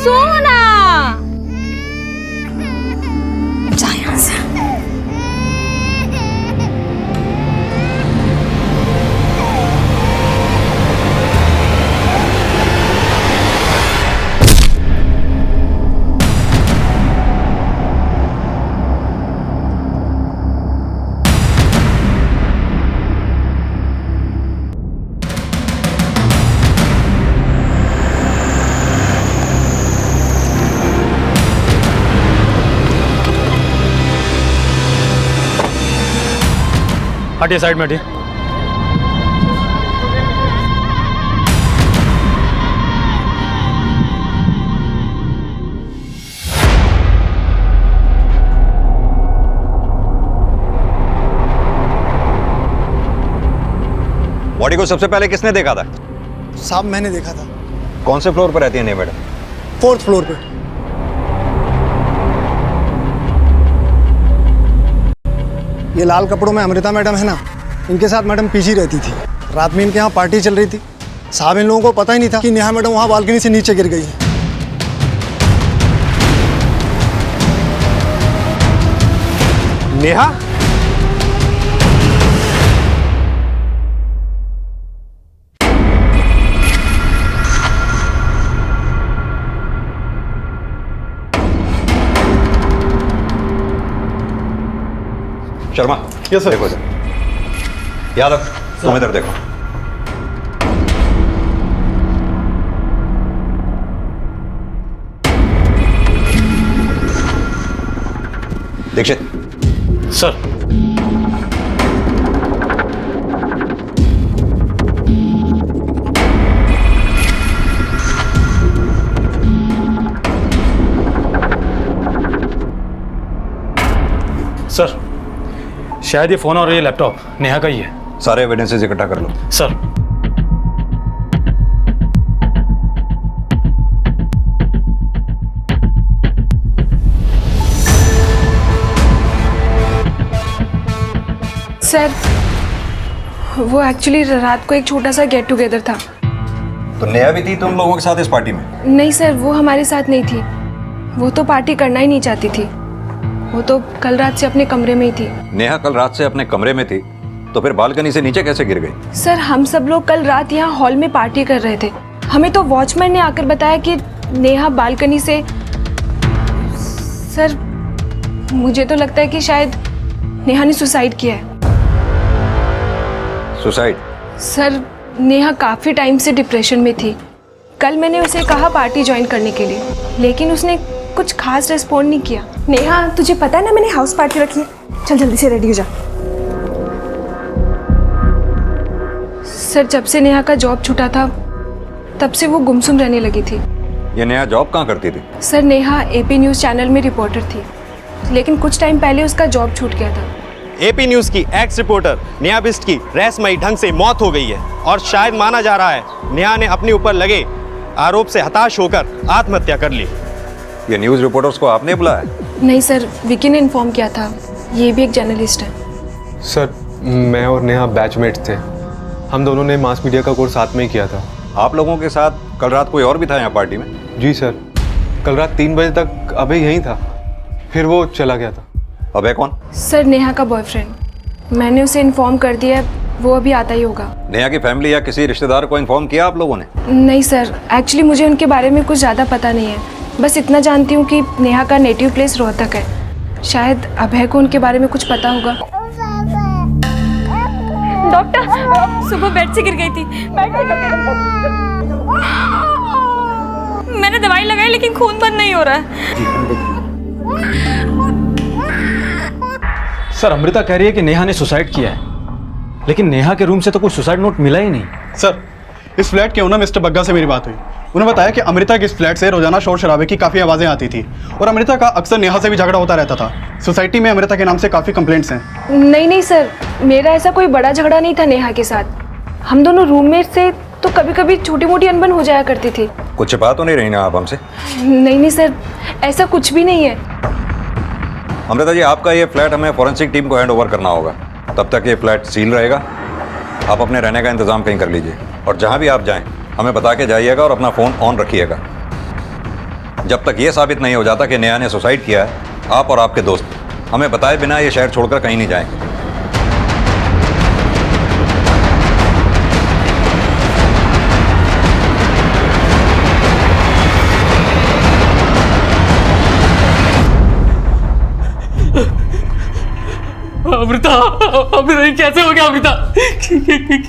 सोना जा यहाँ से। हटिए साइड में हटिए। बॉडी को सबसे पहले किसने देखा था? साहब मैंने देखा था। कौन से फ्लोर पर रहती है नेहा मैडम? 4th फ्लोर पे। ये लाल कपड़ों में अमृता मैडम है ना, इनके साथ मैडम पीछे रहती थी। रात में इनके यहाँ पार्टी चल रही थी। साहब इन लोगों को पता ही नहीं था कि नेहा मैडम वहाँ बालकनी से नीचे गिर गई है। नेहा? Sharma, yes sir. देखो इधर। यादव, तुम इधर देखो। दीक्षित। सर। सर, शायद ये फोन और ये लैपटॉप नेहा का ही है। सारे एविडेंसेस इकट्ठा कर लो। सर। सर, वो एक्चुअली रात को एक छोटा सा गेट टुगेदर था। तो नेहा भी थी तुम लोगों के साथ इस पार्टी में? नहीं सर, वो हमारे साथ नहीं थी। वो तो पार्टी करना ही नहीं चाहती थी। वो तो कल रात से अपने कमरे में ही थी। नेहा कल रात से अपने कमरे में थी, तो फिर बालकनी से नीचे कैसे गिर गई? सर, हम सब लोग कल रात यहाँ हॉल में पार्टी कर रहे थे। हमें तो वॉचमैन ने आकर बताया कि नेहा बालकनी से। सर, मुझे तो लगता है कि शायद नेहा ने सुसाइड किया है। सुसाइड? सर, नेहा काफ़ी टाइम से डिप्रेशन में थी। कल मैंने उसे कहा पार्टी ज्वाइन करने के लिए, लेकिन उसने कुछ खास रिस्पॉन्ड नहीं किया। नेहा, तुझे पता है ना मैंने हाउस पार्टी रखी है। चल जल्दी से रेडी हो जा। सर, जब से नेहा का जॉब छूटा था तब से वो गुमसुम रहने लगी थी। ये नेहा जॉब कहाँ करती थी? Sir, Neha AP news channel में रिपोर्टर थी, लेकिन कुछ टाइम पहले उसका जॉब छूट गया था। एपी न्यूज़ की एक्स रिपोर्टर नेहा बिष्ट की रहस्यमयी ढंग से मौत हो गई है और शायद माना जा रहा है नेहा ने अपने ऊपर लगे आरोप से हताश होकर आत्महत्या कर ली। ये न्यूज़ रिपोर्टर्स को आपने बुलाया? नहीं सर, विकी ने इन्फॉर्म किया था। ये भी एक जर्नलिस्ट है। सर, मैं और नेहा बैचमेट थे। हम दोनों ने मास मीडिया का कोर्स साथ में ही किया था। आप लोगों के साथ कल रात कोई और भी था यहाँ पार्टी में? जी सर, कल रात 3 बजे तक अभय यहीं था, फिर वो चला गया था। अभय कौन? सर, नेहा का बॉयफ्रेंड। मैंने उसे इन्फॉर्म कर दिया, वो अभी आता ही होगा। नेहा की फैमिली या किसी रिश्तेदार को इन्फॉर्म किया आप लोगों ने? नहीं सर, एक्चुअली मुझे उनके बारे में कुछ ज़्यादा पता नहीं है। बस इतना जानती हूँ कि नेहा का नेटिव प्लेस रोहतक है। शायद अभय को उनके बारे में कुछ पता होगा। डॉक्टर, सुबह बेड से गिर गई थी। मैंने दवाई लगाई लेकिन खून बंद नहीं हो रहा है। सर, अमृता कह रही है कि नेहा ने सुसाइड किया है, लेकिन नेहा के रूम से तो कोई सुसाइड नोट मिला ही नहीं। सर, इस फ्लैट के ओनर मिस्टर बग्गा से मेरी बात हुई। उन्होंने बताया कि अमृता के इस फ्लैट से रोजाना शोर शराबे की काफ़ी आवाज़ें आती थी और अमृता का अक्सर नेहा से भी झगड़ा होता रहता था। सोसाइटी में अमृता के नाम से काफ़ी कंप्लेंट्स हैं। नहीं सर, मेरा ऐसा कोई बड़ा झगड़ा नहीं था नेहा के साथ। हम दोनों रूममेट से तो कभी कभी छोटी मोटी अनबन हो जाया करती थी। कुछ छिपा तो नहीं रही ना आप हमसे? नहीं सर, ऐसा कुछ भी नहीं है। अमृता जी, आपका ये फ्लैट हमें फॉरेंसिक टीम को हैंड ओवर करना होगा। तब तक ये फ्लैट सील रहेगा। आप अपने रहने का इंतजाम कहीं कर लीजिए और जहाँ भी आप जाएं हमें बता के जाइएगा और अपना फ़ोन ऑन रखिएगा। जब तक ये साबित नहीं हो जाता कि नेहा ने सुसाइड किया है, आप और आपके दोस्त हमें बताए बिना ये शहर छोड़कर कहीं नहीं जाएंगे। अमृता, अमृता ये कैसे हो गया? अमृता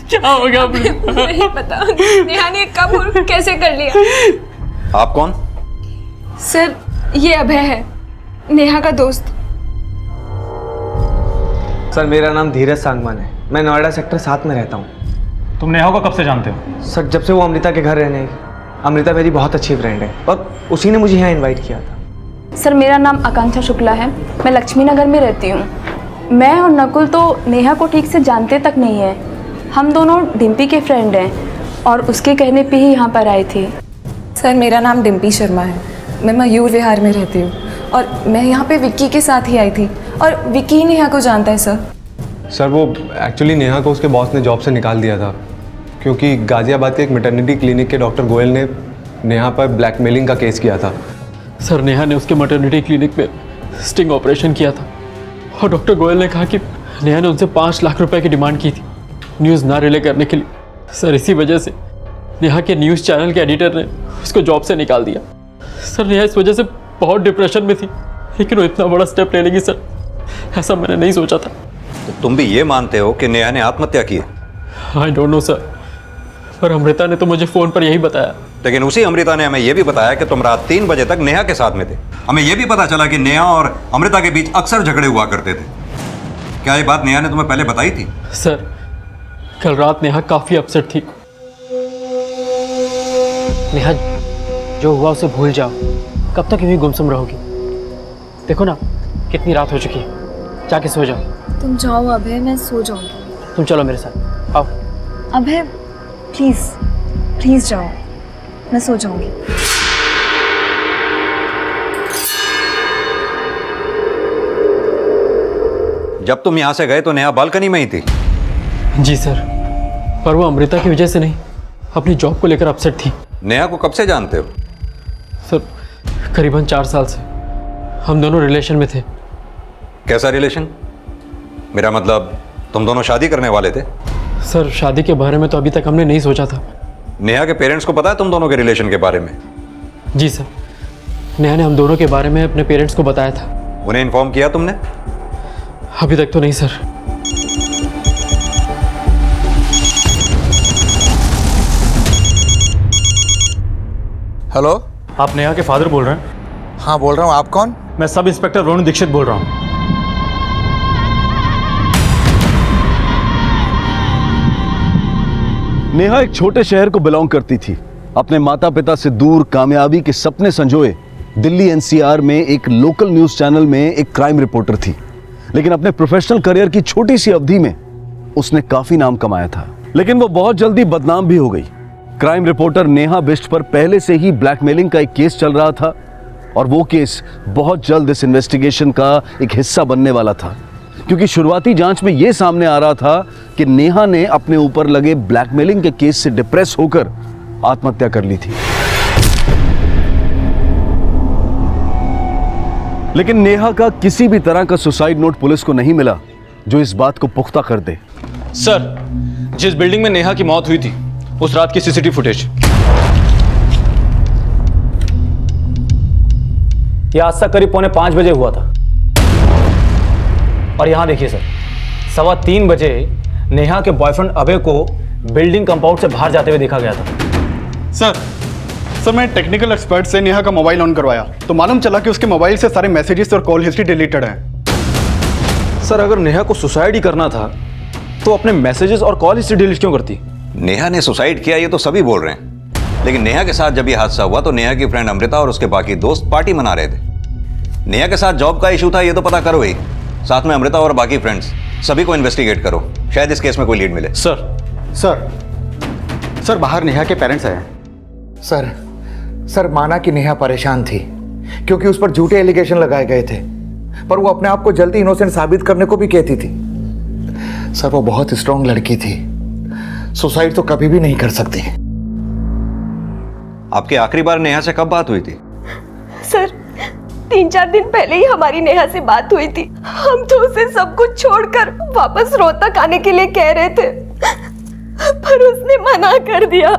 क्या हो गया? अमृता नहीं पता नेहा ने कब और कैसे कर लिया। आप कौन? सर ये अभय है, नेहा का दोस्त। सर मेरा नाम धीरज सांगवान है, मैं नोएडा सेक्टर 7 में रहता हूँ। तुम नेहा को कब से जानते हो? सर जब से वो अमृता के घर रहने आई। अमृता मेरी बहुत अच्छी फ्रेंड है और उसी ने मुझे यहाँ इनवाइट किया था। सर मेरा नाम आकांक्षा शुक्ला है, मैं लक्ष्मी नगर में रहती हूँ। मैं और नकुल तो नेहा को ठीक से जानते तक नहीं है, हम दोनों डिम्पी के फ्रेंड हैं और उसके कहने पे ही यहाँ पर आए थे। सर मेरा नाम डिम्पी शर्मा है, मैं मयूर विहार में रहती हूँ और मैं यहाँ पे विक्की के साथ ही आई थी और विक्की ही नेहा को जानता है सर। सर वो एक्चुअली नेहा को उसके बॉस ने जॉब से निकाल दिया था क्योंकि गाजियाबाद के एक मैटरनिटी क्लिनिक के डॉक्टर गोयल ने नेहा पर ब्लैकमेलिंग का केस किया था। सर नेहा ने उसके मैटरनिटी क्लिनिक में स्टिंग ऑपरेशन किया था और डॉक्टर गोयल ने कहा कि नेहा ने उनसे 5 लाख रुपए की डिमांड की थी न्यूज़ ना रिले करने के लिए। सर इसी वजह से नेहा के न्यूज़ चैनल के एडिटर ने उसको जॉब से निकाल दिया। सर नेहा इस वजह से बहुत डिप्रेशन में थी, लेकिन वो इतना बड़ा स्टेप ले लेगी सर, ऐसा मैंने नहीं सोचा था। तो तुम भी ये मानते हो कि नेहा ने आत्महत्या की है? आई डोंट नो सर, पर अमृता ने तो मुझे फ़ोन पर यही बताया। लेकिन उसी अमृता ने हमें यह भी बताया कि तुम रात 3 बजे तक नेहा के साथ में थे। हमें यह भी पता चला कि नेहा और अमृता के बीच अक्सर झगड़े हुआ करते थे। क्या ये बात नेहा ने तुम्हें पहले बताई थी? सर कल रात नेहा काफ़ी अपसेट थी। नेहा जो हुआ उसे भूल जाओ, कब तक यूँ ही गुमसुम रहोगी? देखो ना कितनी रात हो चुकी है, जाके सो जाओ। तुम जाओ अभय, मैं सो जाऊँगी। तुम चलो मेरे साथ, आओ। अभय प्लीज़ प्लीज़ जाओ, मैं सो जाऊँगी। जब तुम यहां से गए तो नेहा बालकनी में ही थी? जी सर, पर वो अमृता की वजह से नहीं, अपनी जॉब को लेकर अपसेट थी। नेहा को कब से जानते हो? सर करीबन 4 साल से हम दोनों रिलेशन में थे। कैसा रिलेशन? मेरा मतलब तुम दोनों शादी करने वाले थे? सर शादी के बारे में तो अभी तक हमने नहीं सोचा था। नेहा के पेरेंट्स को पता है तुम दोनों के रिलेशन के बारे में? जी सर, नेहा ने हम दोनों के बारे में अपने पेरेंट्स को बताया था। उन्हें इन्फॉर्म किया तुमने? अभी तक तो नहीं सर। हेलो, आप नेहा के फादर बोल रहे हैं? हाँ बोल रहा हूँ, आप कौन? मैं सब इंस्पेक्टर वरुण दीक्षित बोल रहा हूँ। नेहा एक छोटे शहर को बिलोंग करती थी। अपने माता पिता से दूर कामयाबी के सपने संजोए दिल्ली एनसीआर में एक लोकल न्यूज चैनल में एक क्राइम रिपोर्टर थी। लेकिन अपने प्रोफेशनल करियर की छोटी सी अवधि में उसने काफी नाम कमाया था, लेकिन वो बहुत जल्दी बदनाम भी हो गई। क्राइम रिपोर्टर नेहा बिष्ट पर पहले से ही ब्लैकमेलिंग का एक केस चल रहा था और वो केस बहुत जल्द इस इन्वेस्टिगेशन का एक हिस्सा बनने वाला था, क्योंकि शुरुआती जांच में यह सामने आ रहा था कि नेहा ने अपने ऊपर लगे ब्लैकमेलिंग के केस से डिप्रेस होकर आत्महत्या कर ली थी। लेकिन नेहा का किसी भी तरह का सुसाइड नोट पुलिस को नहीं मिला जो इस बात को पुख्ता कर दे। सर, जिस बिल्डिंग में नेहा की मौत हुई थी उस रात की सीसीटीवी फुटेज। यह आज तक करीब 4:45 बजे हुआ था। और यहां देखिए सर, 3:15 बजे नेहा के बॉयफ्रेंड अभय को बिल्डिंग कंपाउंड से बाहर जाते हुए देखा गया था। सर मैं टेक्निकल एक्सपर्ट से नेहा का मोबाइल ऑन करवाया तो मालूम चला कि उसके मोबाइल से सारे मैसेजेस और कॉल हिस्ट्री डिलीटेड है। सर अगर नेहा को सुसाइड ही करना था तो अपने मैसेजेस और कॉल हिस्ट्री डिलीट क्यों करती? नेहा ने सुसाइड किया ये तो सभी बोल रहे हैं, लेकिन नेहा के साथ जब ये हादसा हुआ तो नेहा की फ्रेंड अमृता और उसके बाकी दोस्त पार्टी मना रहे थे। नेहा के साथ जॉब का इशू था ये तो पता करो ही, साथ में अमृता और बाकी फ्रेंड्स सभी को इन्वेस्टिगेट करो, शायद इस केस में कोई लीड मिले। सर बाहर नेहा के पेरेंट्स आए। सर माना कि नेहा परेशान थी क्योंकि उस पर झूठे एलिगेशन लगाए गए थे, पर वो अपने आप को जल्दी इनोसेंट साबित करने को भी कहती थी। सर वो बहुत स्ट्रांग लड़की थी, सुसाइड तो कभी भी नहीं कर सकती। आपकी आखिरी बार नेहा से कब बात हुई थी? सर 3-4 दिन पहले ही हमारी नेहा से बात हुई थी। हम तो उसे सब कुछ छोड़कर वापस रोहतक आने के लिए कह रहे थे, पर उसने मना कर दिया।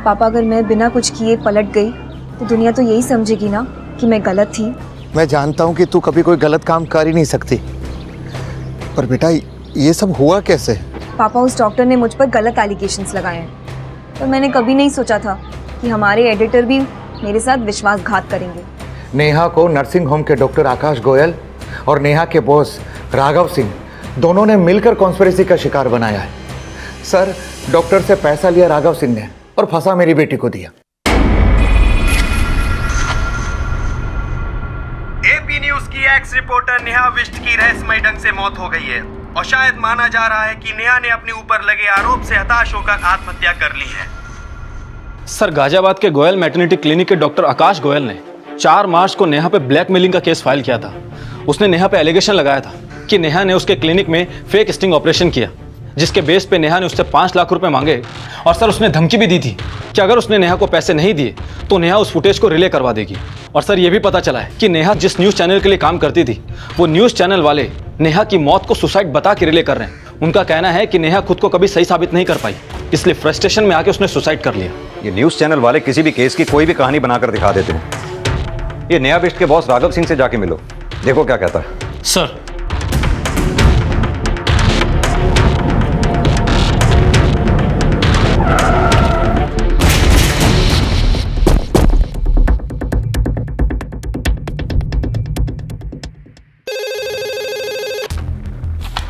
पापा, अगर मैं बिना कुछ किए पलट गई तो दुनिया तो यही समझेगी ना कि मैं गलत थी। मैं जानता हूँ कि तू कभी कोई गलत काम कर ही नहीं सकती, पर बेटा ये सब हुआ कैसे? पापा, उस डॉक्टर ने मुझ पर गलत एलिगेशंस लगाए हैं, पर मैंने कभी नहीं सोचा था कि हमारे एडिटर भी मेरे साथ विश्वासघात करेंगे। नेहा को नर्सिंग होम के डॉक्टर आकाश गोयल और नेहा के बॉस राघव सिंह दोनों ने मिलकर कॉन्स्पिरेसी का शिकार बनाया है। सर, डॉक्टर से पैसा लिया राघव सिंह ने और फंसा मेरी बेटी को दिया। एपी न्यूज की एक्स रिपोर्टर नेहा बिष्ट की रहस्यमय ढंग से मौत हो गई है और शायद माना जा रहा है कि नेहा ने अपने ऊपर लगे आरोप से हताश होकर आत्महत्या कर ली है। सर, गाजियाबाद के गोयल मैटरनिटी क्लिनिक के डॉक्टर आकाश गोयल ने 4 मार्च को नेहा पे ब्लैकमेलिंग का केस फाइल किया था। उसने नेहा पे एलिगेशन लगाया था कि नेहा ने उसके क्लिनिक में फेक स्टिंग ऑपरेशन किया, जिसके बेस पे नेहा ने उससे 5 लाख रुपए मांगे और सर उसने धमकी भी दी थी कि अगर उसने नेहा को पैसे नहीं दिए तो नेहा उस फुटेज को रिले करवा देगी। और सर ये भी पता चला है कि नेहा जिस न्यूज़ चैनल के लिए काम करती थी वो न्यूज़ चैनल वाले नेहा की मौत को सुसाइड बता के रिले कर रहे हैं। उनका कहना है कि नेहा खुद को कभी सही साबित नहीं कर पाई, इसलिए फ्रस्ट्रेशन में आके उसने सुसाइड कर लिया। ये न्यूज़ चैनल वाले किसी भी केस की कोई भी कहानी बनाकर दिखा देते हैं। ये नेहा बिष्ट के बॉस राघव सिंह से जाके मिलो, देखो क्या कहता है। सर,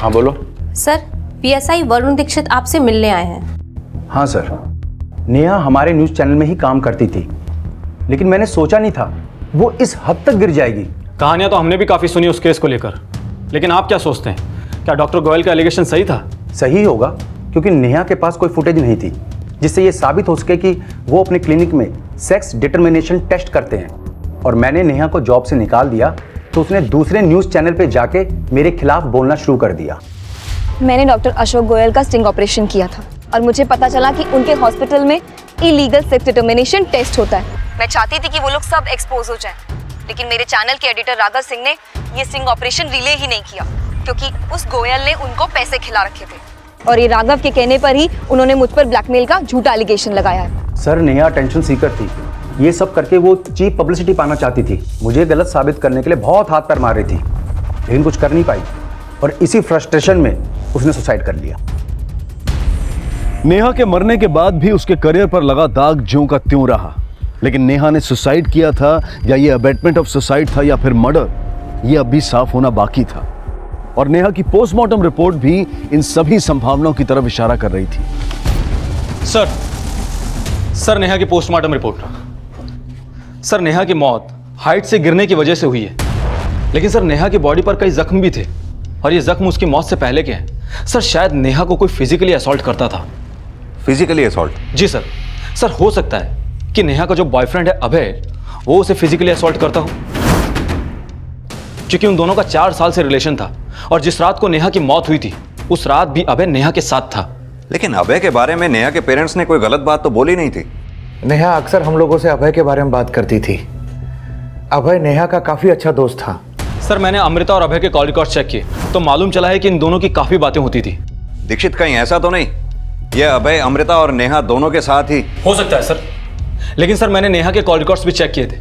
हाँ बोलो। सर, पीएसआई वरुण दीक्षित आपसे मिलने आए हैं। हाँ सर, नेहा हमारे न्यूज़ चैनल में ही काम करती थी, लेकिन मैंने सोचा नहीं था वो इस हद तक गिर जाएगी। कहानियां तो हमने भी काफ़ी सुनी उस केस को लेकर, लेकिन आप क्या सोचते हैं, क्या डॉक्टर गोयल का एलिगेशन सही था? सही होगा, क्योंकि नेहा के पास कोई फुटेज नहीं थी जिससे ये साबित हो सके कि वो अपने क्लिनिक में सेक्स डिटर्मिनेशन टेस्ट करते हैं। और मैंने नेहा को जॉब से निकाल दिया तो उसने दूसरे न्यूज़ चैनल पे जाके मेरे खिलाफ बोलना शुरू कर दिया। मैंने डॉक्टर अशोक गोयल का स्टिंग ऑपरेशन किया था और मुझे पता चला कि उनके हॉस्पिटल में इलीगल सेक्स डिटर्मिनेशन टेस्ट होता है। मैं चाहती थी कि वो लोग सब एक्सपोज हो जाएं, लेकिन मेरे चैनल के एडिटर राघव सिंह ने ये स्टिंग ऑपरेशन रिले ही नहीं किया, क्योंकि उस गोयल ने उनको पैसे खिला रखे थे और ये राघव के कहने पर ही उन्होंने मुझ पर ब्लैकमेल का झूठा एलिगेशन लगाया है। सर, नेहा टेंशन सीकर थी, ये सब करके वो चीप पब्लिसिटी पाना चाहती थी। मुझे गलत साबित करने के लिए बहुत हाथ पैर मार रही थी, लेकिन कुछ कर नहीं पाई और इसी फ्रस्ट्रेशन में उसने सुसाइड कर लिया। नेहा के मरने के बाद भी उसके करियर पर लगा दाग ज्यों का त्यों रहा, लेकिन नेहा ने सुसाइड किया था या ये अबेटमेंट ऑफ सुसाइड था या फिर मर्डर, ये अब भी साफ होना बाकी था। और नेहा की पोस्टमार्टम रिपोर्ट भी इन सभी संभावनाओं की तरफ इशारा कर रही थी। सर, नेहा की पोस्टमार्टम रिपोर्ट। सर, नेहा की मौत हाइट से गिरने की वजह से हुई है, लेकिन सर नेहा की बॉडी पर कई जख्म भी थे और ये जख्म उसकी मौत से पहले के हैं। सर, शायद नेहा को कोई फिजिकली असॉल्ट करता था। Physically assault? जी सर। सर, हो सकता है कि नेहा का जो बॉयफ्रेंड है अभय, वो उसे फिजिकली असॉल्ट करता हो, क्योंकि उन दोनों का 4 साल से रिलेशन था और जिस रात को नेहा की मौत हुई थी उस रात भी अभय नेहा के साथ था। लेकिन अभय के बारे में नेहा के पेरेंट्स ने कोई गलत बात तो बोली नहीं थी। नेहा अक्सर हम लोगों से अभय के बारे में बात करती थी। अभय नेहा का काफी अच्छा दोस्त था। सर, मैंने अमृता और अभय के कॉल रिकॉर्ड चेक किए तो मालूम चला है कि इन दोनों की काफी बातें होती थी। दीक्षित, कहीं ऐसा तो नहीं यह अभय, अमृता और नेहा दोनों के साथ ही? हो सकता है सर, लेकिन सर मैंने नेहा के कॉल रिकॉर्ड्स भी चेक किए थे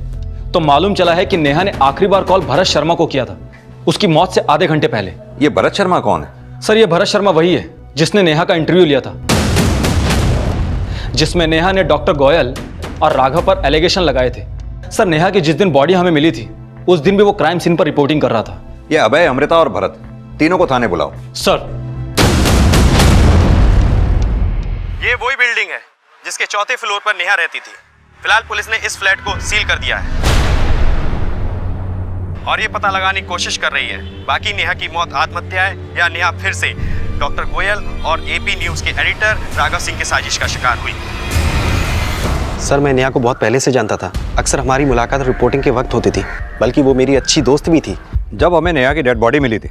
तो मालूम चला है कि नेहा ने आखिरी बार कॉल भरत शर्मा को किया था उसकी मौत से आधे घंटे पहले। ये भरत शर्मा कौन है? सर, ये भरत शर्मा वही है जिसने नेहा का इंटरव्यू लिया था, जिसमें नेहा ने डॉक्टर गोयल और राघव पर एलिगेशन लगाए थे। सर, नेहा की जिस दिन बॉडी हमें मिली थी उस दिन भी वो क्राइम सीन पर रिपोर्टिंग कर रहा था। ये अभय, अमृता और भरत तीनों को थाने बुलाओ। सर, ये वही बिल्डिंग है जिसके 4थे फ्लोर पर नेहा रहती थी। फिलहाल पुलिस ने इस फ्लैट को सील कर दिया है और ये पता लगाने की कोशिश कर रही है बाकी नेहा की मौत आत्महत्या है या नेहा फिर से डॉक्टर गोयल और एपी न्यूज के एडिटर राघव सिंह की साजिश का शिकार हुई। सर, मैं नेहा को बहुत पहले से जानता था। अक्सर हमारी मुलाकात रिपोर्टिंग के वक्त होती थी, बल्कि वो मेरी अच्छी दोस्त भी थी। जब हमें नेहा की डेड बॉडी मिली थी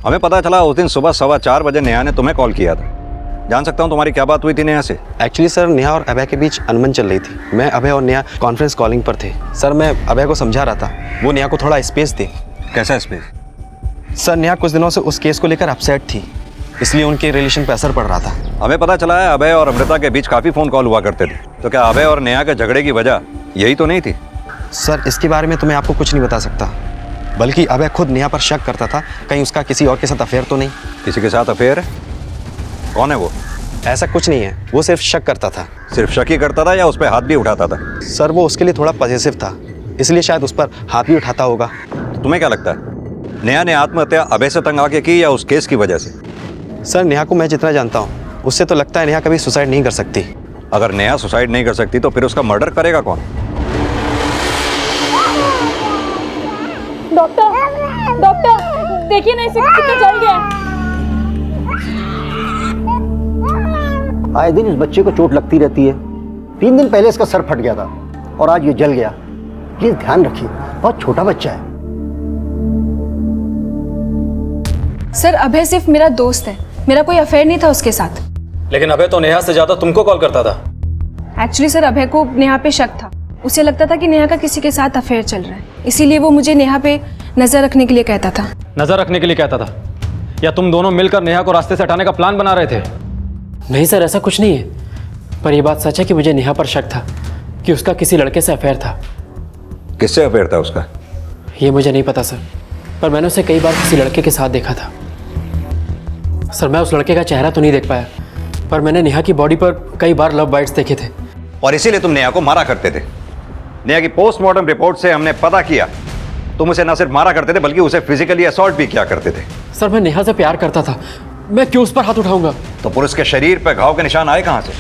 हमें पता चला उस दिन सुबह 4:15 बजे नेहा ने तुम्हें कॉल किया था। जान सकता हूँ तुम्हारी क्या बात हुई थी नेहा से? एक्चुअली सर, नेहा और अभय के बीच अनबन चल रही थी। मैं, अभय और नेहा कॉन्फ्रेंस कॉलिंग पर थे। सर, मैं अभय को समझा रहा था वो नेहा को थोड़ा स्पेस दे। कैसा स्पेस? सर, नेहा कुछ दिनों से उस केस को लेकर अपसेट थी, इसलिए उनके रिलेशन पर असर पड़ रहा था। हमें पता चला है अभय और अमृता के बीच काफ़ी फ़ोन कॉल हुआ करते थे, तो क्या अभय और नेहा के झगड़े की वजह यही तो नहीं थी? सर, इसके बारे में तो मैं आपको कुछ नहीं बता सकता, बल्कि अभय खुद नेहा पर शक करता था कहीं उसका किसी और के साथ अफेयर तो नहीं। किसी के साथ अफेयर है? कौन है वो? ऐसा कुछ नहीं है, वो सिर्फ शक करता था। सिर्फ शक ही करता था या उस पर हाथ भी उठाता था? सर, वो उसके लिए थोड़ा पॉजिटिव था, इसलिए शायद उस पर हाथ भी उठाता होगा। तो तुम्हें क्या लगता है, नेहा ने आत्महत्या अभय से तंग आके की या उस केस की वजह से? सर, नेहा को मैं जितना जानता हूँ उससे तो लगता है नेहा कभी सुसाइड नहीं कर सकती। अगर नेहा सुसाइड नहीं कर सकती तो फिर उसका मर्डर करेगा कौन? डॉक्टर देखिए ना, इसे कितना जल गया। आए दिन इस बच्चे को चोट लगती रहती है। 3 दिन पहले इसका सर फट गया था और आज ये जल गया। प्लीज ध्यान रखिए, बहुत छोटा बच्चा है। सर, अभय सिर्फ मेरा दोस्त है, मेरा कोई अफेयर नहीं था उसके साथ। लेकिन अभय तो नेहा से ज्यादा तुमको कॉल करता था। एक्चुअली सर, अभय को नेहा पे शक था। उसे लगता था कि नेहा का किसी के साथ अफेयर चल रहा है, इसीलिए वो मुझे नेहा पे नजर रखने के लिए कहता था। नजर रखने के लिए कहता था या तुम दोनों मिलकर नेहा को रास्ते से हटाने का प्लान बना रहे थे? नहीं सर, ऐसा कुछ नहीं है, पर यह बात सच है कि मुझे नेहा पर शक था कि उसका किसी लड़के से अफेयर था। किससे अफेयर था उसका? ये मुझे नहीं पता सर, पर मैंने उसे कई बार किसी लड़के के साथ देखा था। सर, मैं उस लड़के का चेहरा तो नहीं देख पाया, पर मैंने नेहा की बॉडी पर कई बार लव बाइट्स देखे थे। और इसीलिए तुम नेहा को मारा करते थे। नेहा की पोस्टमार्टम रिपोर्ट से हमने पता किया तुम उसे न सिर्फ मारा करते थे बल्कि उसे फिजिकली असॉल्ट भी किया करते थे। सर, मैं नेहा से प्यार करता था, मैं क्यों उस पर हाथ उठाऊंगा? तो पुरुष के शरीर पर घाव के निशान आए कहां से?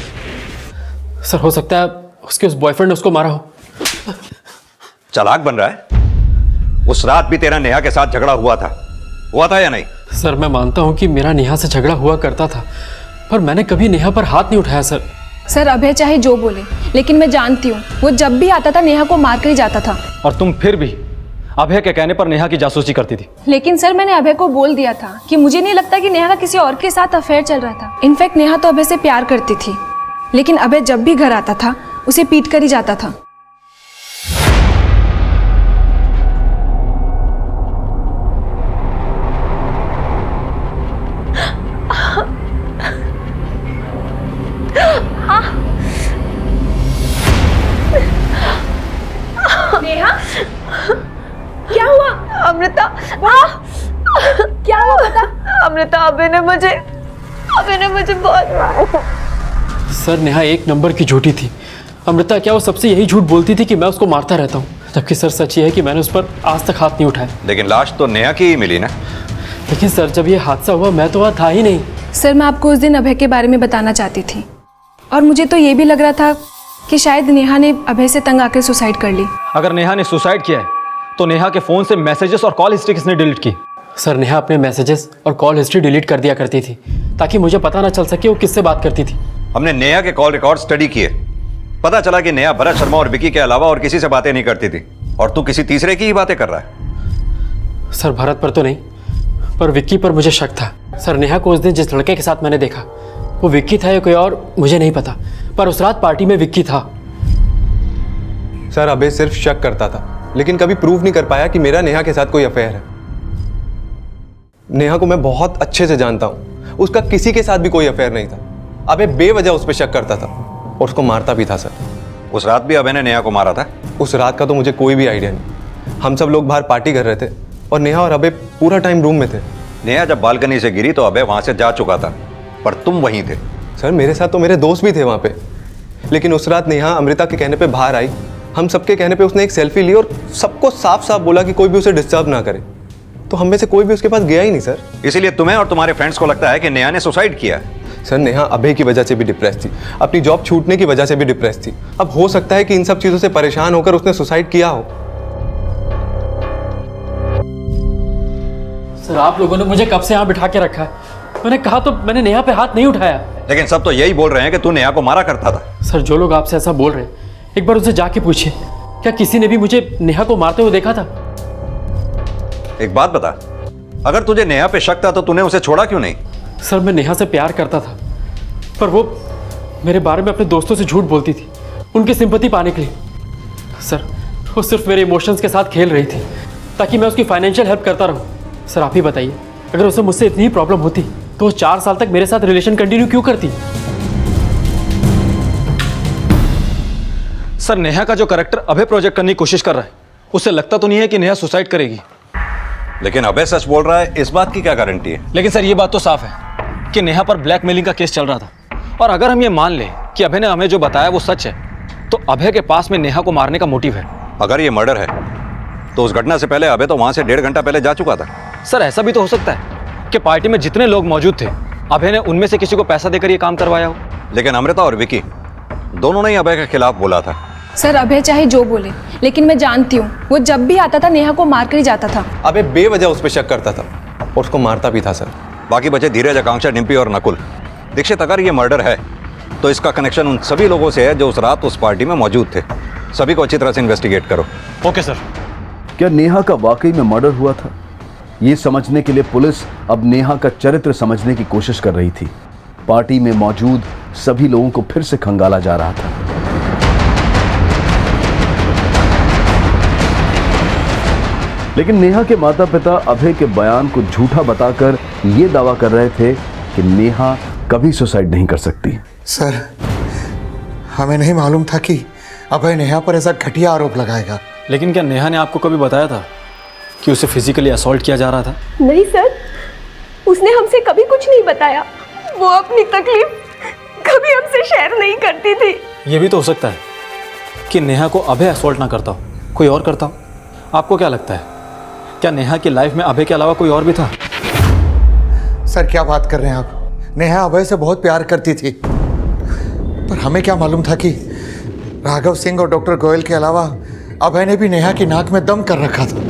सर, हो सकता है उसके उस बॉयफ्रेंड ने उसको मारा हो। चालाक बन रहा है। उस रात भी तेरा नेहा के साथ झगड़ा हुआ था या नहीं? सर, मैं मानता हूं कि मेरा नेहा से झगड़ा हुआ करता था, पर मैंने कभी नेहा पर हाथ नहीं उठाया सर। सर, अभय चाहे जो बोले, लेकिन मैं जानती हूँ वो जब भी आता था नेहा को मार कर ही जाता था। और तुम फिर भी अभय के कहने पर नेहा की जासूसी करती थी। लेकिन सर, मैंने अभय को बोल दिया था कि मुझे नहीं लगता कि नेहा का किसी और के साथ अफेयर चल रहा था। इनफैक्ट नेहा तो अभय से प्यार करती थी, लेकिन अभय जब भी घर आता था उसे पीट कर ही जाता था। नेहा, क्या हुआ? अमृता, क्या हुआ बता? अमृता, अभय ने मुझे बहुत मारा। सर, नेहा एक नंबर की झूठी थी। अमृता क्या वो सबसे यही झूठ बोलती थी कि मैं उसको मारता रहता हूँ, जबकि सर सच ये है कि मैंने उस पर आज तक हाथ नहीं उठाया। लेकिन लाश तो नेहा की ही मिली ना? लेकिन सर, जब ये हादसा हुआ मैं तो वहाँ था ही नहीं। सर, मैं आपको उस दिन अभय के बारे में बताना चाहती थी, और मुझे तो ये भी लग रहा था कि शायद नेहा ने अभय से तंग आकर सुसाइड कर ली। अगर नेहा ने सुसाइड किया है तो नेहा के फोन से मैसेजेस और कॉल हिस्ट्री किसने डिलीट की? सर, नेहा अपने मैसेजेस और कॉल हिस्ट्री डिलीट कर दिया करती थी ताकि मुझे पता ना चल सके वो किससे बात करती थी। हमने नेहा के कॉल रिकॉर्ड स्टडी किए, पता चला कि नेहा भरत शर्मा और विकी के अलावा और किसी से बातें नहीं करती थी, और तू किसी तीसरे की ही बातें कर रहा है। सर, भरत पर तो नहीं, पर विक्की पर मुझे शक था। सर, नेहा को उस दिन जिस लड़के के साथ मैंने देखा वो विक्की था या कोई और मुझे नहीं पता, पर उस रात पार्टी में विक्की था। सर, अभय सिर्फ शक करता था, लेकिन कभी प्रूव नहीं कर पाया कि मेरा नेहा के साथ कोई अफेयर है। नेहा को मैं बहुत अच्छे से जानता हूँ, उसका किसी के साथ भी कोई अफेयर नहीं था। अभय बेवजह उस पर शक करता था और उसको मारता भी था। सर, उस रात भी अभय ने नेहा को मारा था? उस रात का तो मुझे कोई भी आइडिया नहीं। हम सब लोग बाहर पार्टी कर रहे थे और नेहा और अभय पूरा टाइम रूम में थे। नेहा जब बालकनी से गिरी तो अभय वहां से जा चुका था, पर तुम वहीं थे। सर, मेरे साथ तो मेरे दोस्त भी थे वहाँ पे, लेकिन उस रात नेहा अमृता के कहने पे बाहर आई। हम सबके कहने पे उसने एक सेल्फी ली और सबको साफ साफ बोला कि कोई भी उसे डिस्टर्ब ना करे, तो हम में से कोई भी उसके पास गया ही नहीं। सर, इसीलिए तुम्हें और तुम्हारे फ्रेंड्स को लगता है कि नेहा ने सुसाइड किया? सर, नेहा अभय की वजह से भी डिप्रेस थी, अपनी जॉब छूटने की वजह से भी डिप्रेस थी। अब हो सकता है कि इन सब चीजों से परेशान होकर उसने सुसाइड किया हो। सर, आप लोगों ने मुझे कब से यहाँ बिठा के रखा है? मैंने कहा तो मैंने नेहा पे हाथ नहीं उठाया। लेकिन सब तो यही बोल रहे हैं कि तू नेहा को मारा करता था। सर, जो लोग आपसे ऐसा बोल रहे हैं एक बार उसे जाके पूछिए, क्या किसी ने भी मुझे नेहा को मारते हुए देखा था? एक बात बता, अगर तुझे नेहा पे शक था तो तूने उसे छोड़ा क्यों नहीं? सर, मैं नेहा से प्यार करता था, पर वो मेरे बारे में अपने दोस्तों से झूठ बोलती थी उनकी सिंपैथी पाने के लिए। सर वो सिर्फ मेरे इमोशंस के साथ खेल रही थी ताकि मैं उसकी फाइनेंशियल हेल्प करता रहूं। सर आप ही बताइए, अगर उसे मुझसे इतनी ही प्रॉब्लम होती तो वो 4 साल तक मेरे साथ रिलेशन कंटिन्यू क्यों करती? सर नेहा का जो कैरेक्टर अभय प्रोजेक्ट करने की कोशिश कर रहा है, उसे लगता तो नहीं है कि नेहा सुसाइड करेगी। लेकिन अभय सच बोल रहा है, इस बात की क्या गारंटी है? लेकिन सर ये बात तो साफ है कि नेहा पर ब्लैकमेलिंग का केस चल रहा था, और अगर हम ये मान लें कि अभय ने हमें जो बताया वो सच है, तो अभय के पास में नेहा को मारने का मोटिव है। अगर ये मर्डर है तो उस घटना से पहले अभय तो वहां से 1.5 घंटा पहले जा चुका था। सर ऐसा भी तो हो सकता है कि पार्टी में जितने लोग मौजूद थे, अभय ने उनमें से किसी को पैसा देकर ये काम करवाया हो। लेकिन अमृता और विकी दोनों ने ही अभय के खिलाफ बोला था। सर अभय चाहे जो बोले, लेकिन मैं जानती हूँ वो जब भी आता था नेहा को मार कर ही जाता था। अबे बेवजह उस पर शक करता था और उसको मारता भी था सर। बाकी बचे धीरज, आकांक्षा, डिम्पी और नकुल। दीक्षित, अगर ये मर्डर है तो इसका कनेक्शन उन सभी लोगों से है जो उस रात उस पार्टी में मौजूद थे। सभी को अच्छी तरह से इन्वेस्टिगेट करो। Okay sir. क्या नेहा का वाकई में मर्डर हुआ था? ये समझने के लिए पुलिस अब नेहा का चरित्र समझने की कोशिश कर रही थी। पार्टी में मौजूद सभी लोगों को फिर से खंगाला जा रहा था। लेकिन नेहा के माता पिता अभय के बयान को झूठा बताकर यह दावा कर रहे थे कि नेहा कभी सुसाइड नहीं कर सकती। सर, हमें नहीं मालूम था कि अभय नेहा पर ऐसा घटिया आरोप लगाएगा। लेकिन क्या नेहा ने आपको कभी बताया था कि उसे फिजिकली असॉल्ट किया जा रहा था? नहीं सर, उसने हमसे कभी कुछ नहीं बताया। वो अपनी तकलीफ कभी हमसे शेयर नहीं करती थी। यह भी तो हो सकता है कि नेहा को अभय असॉल्ट ना करता हो, कोई और करता हो। आपको क्या लगता है, क्या नेहा की लाइफ में अभय के अलावा कोई और भी था? सर क्या बात कर रहे हैं आप? नेहा अभय से बहुत प्यार करती थी, पर हमें क्या मालूम था कि राघव सिंह और डॉक्टर गोयल के अलावा अभय ने भी नेहा की नाक में दम कर रखा था।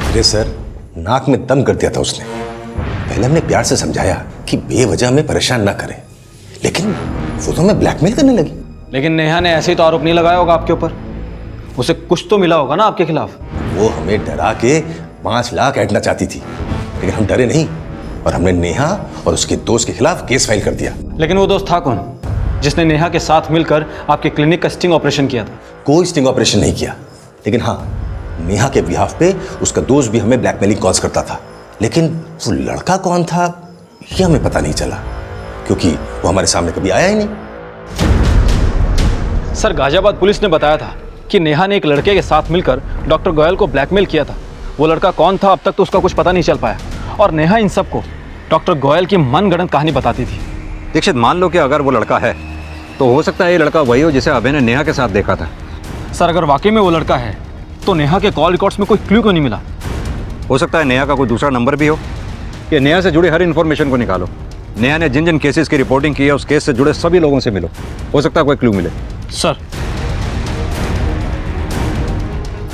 अरे सर, नाक में दम कर दिया था उसने। पहले हमने प्यार से समझाया कि बेवजह हमें परेशान ना करे, लेकिन वो तो हमें ब्लैकमेल करने लगी। लेकिन नेहा ने ऐसे ही तो आरोप नहीं लगाया होगा आपके ऊपर। उसे कुछ तो मिला होगा ना आपके खिलाफ। वो हमें डरा के 5 लाख ऐंठना चाहती थी, लेकिन हम डरे नहीं और हमने नेहा और उसके दोस्त के खिलाफ केस फाइल कर दिया। लेकिन वो दोस्त था कौन जिसने नेहा के साथ मिलकर आपके क्लिनिक का स्टिंग ऑपरेशन किया था? कोई स्टिंग ऑपरेशन नहीं किया, लेकिन हाँ, नेहा के बिहाफ पे उसका दोस्त भी हमें ब्लैकमेलिंग कॉज करता था। लेकिन वो लड़का कौन था ये हमें पता नहीं चला, क्योंकि वो हमारे सामने कभी आया ही नहीं। सर गाजियाबाद पुलिस ने बताया था कि नेहा ने एक लड़के के साथ मिलकर डॉक्टर गोयल को ब्लैकमेल किया था। वो लड़का कौन था अब तक तो उसका कुछ पता नहीं चल पाया, और नेहा इन सबको डॉक्टर गोयल की मनगढ़ंत कहानी बताती थी। दीक्षित, मान लो कि अगर वो लड़का है तो हो सकता है ये लड़का वही हो जिसे अभय ने नेहा के साथ देखा था। सर अगर वाकई में वो लड़का है तो नेहा के कॉल रिकॉर्ड्स में कोई क्लू क्यों नहीं मिला? हो सकता है नेहा का कोई दूसरा नंबर भी हो। कि नेहा से जुड़ी हर इन्फॉर्मेशन को निकालो। नेहा ने जिन जिन केसेस की रिपोर्टिंग की है उस केस से जुड़े सभी लोगों से मिलो, हो सकता है कोई क्लू मिले। सर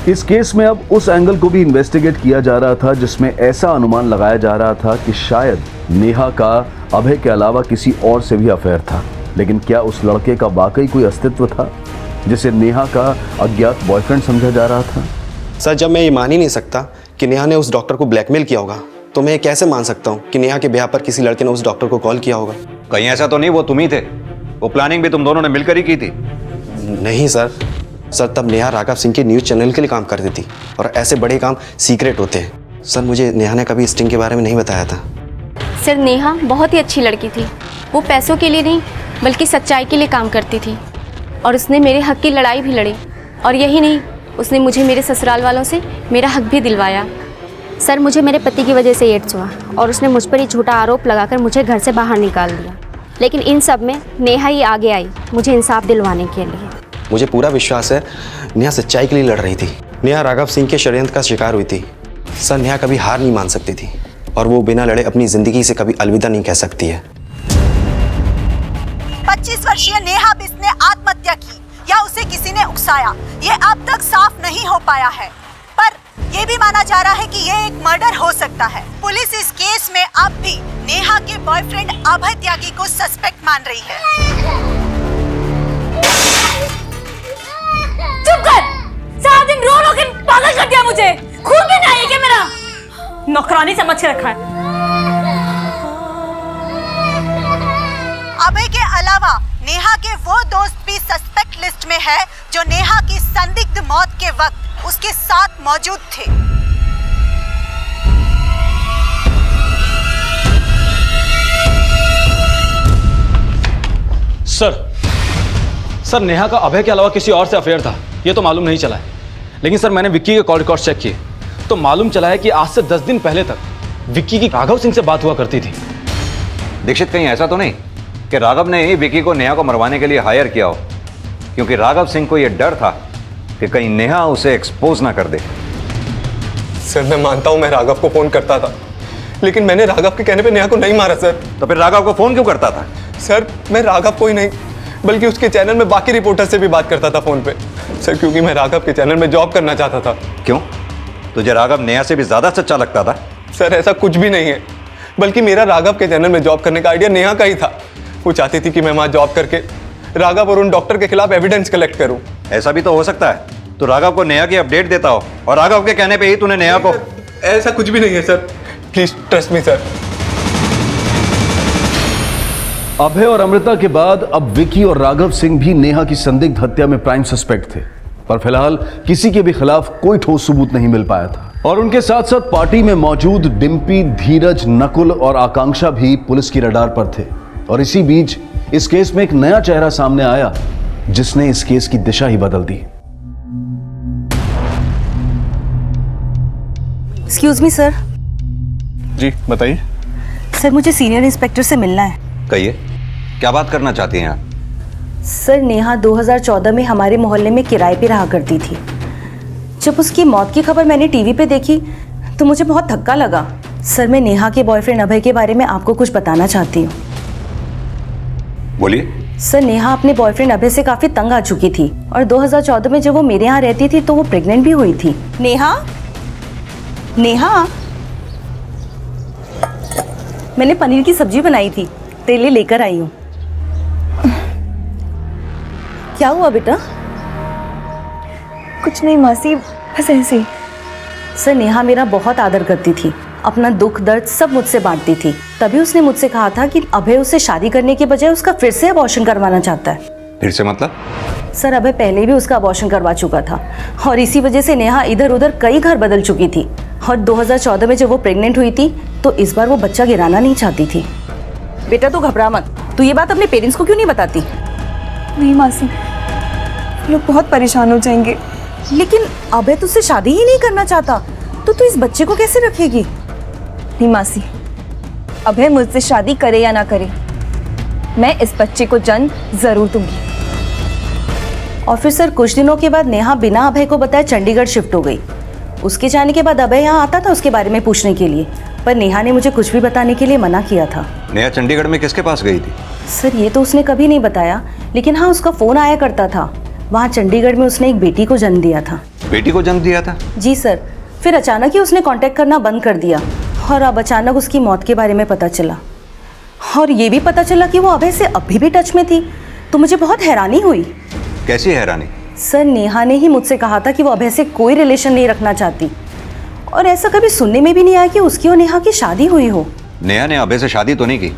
इस केस में अब उस एंगल को भी इन्वेस्टिगेट किया जा रहा था जिसमें ऐसा अनुमान लगाया जा रहा था कि शायद नेहा का अभय के अलावा किसी और से भी अफेयर था। लेकिन क्या उस लड़के का वाकई कोई अस्तित्व था जिसे नेहा का अज्ञात बॉयफ्रेंड समझा जा रहा था? सर जब मैं ये मान ही नहीं सकता कि नेहा ने उस डॉक्टर को ब्लैकमेल किया होगा, तो मैं ये कैसे मान सकता हूँ कि नेहा के ब्याह पर किसी लड़के ने उस डॉक्टर को कॉल किया होगा? कहीं ऐसा तो नहीं वो तुम ही थे? वो प्लानिंग भी तुम दोनों ने मिलकर ही की थी। नहीं सर, तब नेहा राघव सिंह के न्यूज़ चैनल के लिए काम करती थी और ऐसे बड़े काम सीक्रेट होते हैं। सर मुझे नेहा ने कभी स्टिंग के बारे में नहीं बताया था। सर नेहा बहुत ही अच्छी लड़की थी। वो पैसों के लिए नहीं बल्कि सच्चाई के लिए काम करती थी, और उसने मेरे हक की लड़ाई भी लड़ी। और यही नहीं, उसने मुझे मेरे ससुराल वालों से मेरा हक भी दिलवाया। सर मुझे मेरे पति की वजह से एड्स हुआ और उसने मुझ पर ही झूठा आरोप लगाकर मुझे घर से बाहर निकाल दिया। लेकिन इन सब में नेहा ही आगे आई मुझे इंसाफ दिलवाने के लिए। मुझे पूरा विश्वास है नेहा सच्चाई के लिए लड़ रही थी। नेहा राघव सिंह के षड्यंत्र का शिकार हुई थी। सर नेहा कभी हार नहीं मान सकती थी, और वो बिना लड़े अपनी जिंदगी से कभी अलविदा नहीं कह सकती है। 25 वर्षीय नेहा बिष्ट ने आत्महत्या की या उसे किसी ने उकसाया, ये अब तक साफ नहीं हो पाया है। पर ये भी माना जा रहा है कि ये एक मर्डर हो सकता है। पुलिस इस केस में अब भी नेहा के बॉयफ्रेंड अभय त्यागी को सस्पेक्ट मान रही है। चुप कर! सारा दिन रो रो के पागल कर दिया मुझे। खून भी नहीं है कि नौकरानी समझ के रखा है। अभय के अलावा नेहा के वो दोस्त भी सस्पेक्ट लिस्ट में है जो नेहा की संदिग्ध मौत के वक्त उसके साथ मौजूद थे। सर नेहा का अभय के अलावा किसी और से अफेयर था ये तो मालूम नहीं चला है, लेकिन सर मैंने विक्की के कॉल रिकॉर्ड चेक किए तो मालूम चला है कि आज से 10 दिन पहले तक विक्की की राघव सिंह से बात हुआ करती थी। दीक्षित, कहीं ऐसा तो नहीं कि राघव ने ही विक्की को नेहा को मरवाने के लिए हायर किया हो, क्योंकि राघव सिंह को यह डर था कि कहीं नेहा उसे एक्सपोज ना कर दे। सर मैं मानता हूं मैं राघव को फोन करता था, लेकिन मैंने राघव के कहने पे नेहा को नहीं मारा सर। तो फिर राघव को फोन क्यों करता था? सर मैं राघव को ही नहीं बल्कि उसके चैनल में बाकी रिपोर्टर से भी बात करता था फोन पे सर, क्योंकि मैं राघव के चैनल में जॉब करना चाहता था। क्यों? तुझे राघव नेहा से भी ज्यादा सच्चा लगता था? सर ऐसा कुछ भी नहीं है, बल्कि मेरा राघव के चैनल में जॉब करने का आइडिया नेहा का ही था। वो चाहती थी कि मैं वहां जॉब करके राघव और उन डॉक्टर के खिलाफ एविडेंस कलेक्ट करूं। ऐसा भी तो हो सकता है तो राघव को नेहा की अपडेट देता हो और राघव के कहने पे ही तूने नेहा को। ऐसा कुछ भी नहीं है sir, please trust me sir. Abhay और अमृता के बाद अब विकी और राघव सिंह भी नेहा की संदिग्ध हत्या में प्राइम सस्पेक्ट थे, पर फिलहाल किसी के भी खिलाफ कोई ठोस सबूत नहीं मिल पाया था। और उनके साथ साथ पार्टी में मौजूद डिम्पी, धीरज, नकुल और आकांक्षा भी पुलिस की रडार पर थे। और इसी बीच इस केस में एक नया चेहरा सामने आया जिसने इस केस की दिशा ही बदल दी। Excuse me sir. जी बताइए। सर मुझे सीनियर इंस्पेक्टर से मिलना है। कहिए, क्या बात करना चाहती हैं आप? सर नेहा 2014 में हमारे मोहल्ले में किराए पे रहा करती थी। जब उसकी मौत की खबर मैंने टीवी पे देखी तो मुझे बहुत धक्का लगा। सर मैं नेहा के बॉयफ्रेंड अभय के बारे में आपको कुछ बताना चाहती हूँ। बोलिए। सर नेहा अपने बॉयफ्रेंड अभय से काफी तंग आ चुकी थी और 2014 में जब वो मेरे यहाँ रहती थी तो वो प्रेग्नेंट भी हुई थी। नेहा, नेहा, मैंने पनीर की सब्जी बनाई थी, तेरे लिए लेकर आई हूँ। क्या हुआ बेटा? कुछ नहीं मासी, बस ऐसे ही। सर नेहा मेरा बहुत आदर करती थी, अपना दुख दर्द सब मुझसे बांटती थी। तभी उसने मुझसे कहा था कि अभय उससे शादी करने के बजाय उसका फिर से अबॉर्शन करवाना चाहता है। फिर से मतलब? सर अभय पहले भी उसका अबॉर्शन करवा चुका था और इसी वजह से नेहा इधर उधर कई घर बदल चुकी थी। और 2014 में जब वो प्रेग्नेंट हुई थी तो इस बार वो बच्चा गिराना नहीं चाहती थी। बेटा तू घबरा मत, तू ये बात अपने पेरेंट्स को क्यों नहीं बताती? नहीं मासी, लोग बहुत परेशान हो जाएंगे। लेकिन अभय तुझसे शादी ही नहीं करना चाहता तो तू इस बच्चे को कैसे रखेगी? नहीं मासी, अभय मुझसे शादी करे या ना करे, मैं इस बच्चे को जन्म जरूर दूंगी। और फिर सर कुछ दिनों के बाद नेहा बिना अभय को बताए चंडीगढ़ शिफ्ट हो गई। उसके जाने के बाद अभय यहाँ आता था उसके बारे में पूछने के लिए, पर नेहा ने मुझे कुछ भी बताने के लिए मना किया था। नेहा चंडीगढ़ में किसके पास गई थी? सर ये तो उसने कभी नहीं बताया, लेकिन हाँ उसका फोन आया करता था। वहाँ चंडीगढ़ में उसने एक बेटी को जन्म दिया था। बेटी को जन्म दिया था? जी सर। फिर अचानक ही उसने कांटेक्ट करना बंद कर दिया और अब अचानक उसकी मौत के बारे में पता चला। और ये भी पता चला कि वो अभय से अभी भी टच में थी, तो मुझे बहुत हैरानी हुई। कैसी हैरानी? सर नेहा ने ही मुझसे कहा था कि वो अभय से कोई रिलेशन नहीं रखना चाहती और ऐसा कभी सुनने में भी नहीं आया कि उसकी और नेहा की शादी हुई हो। नेहा ने अभय से शादी तो नहीं की?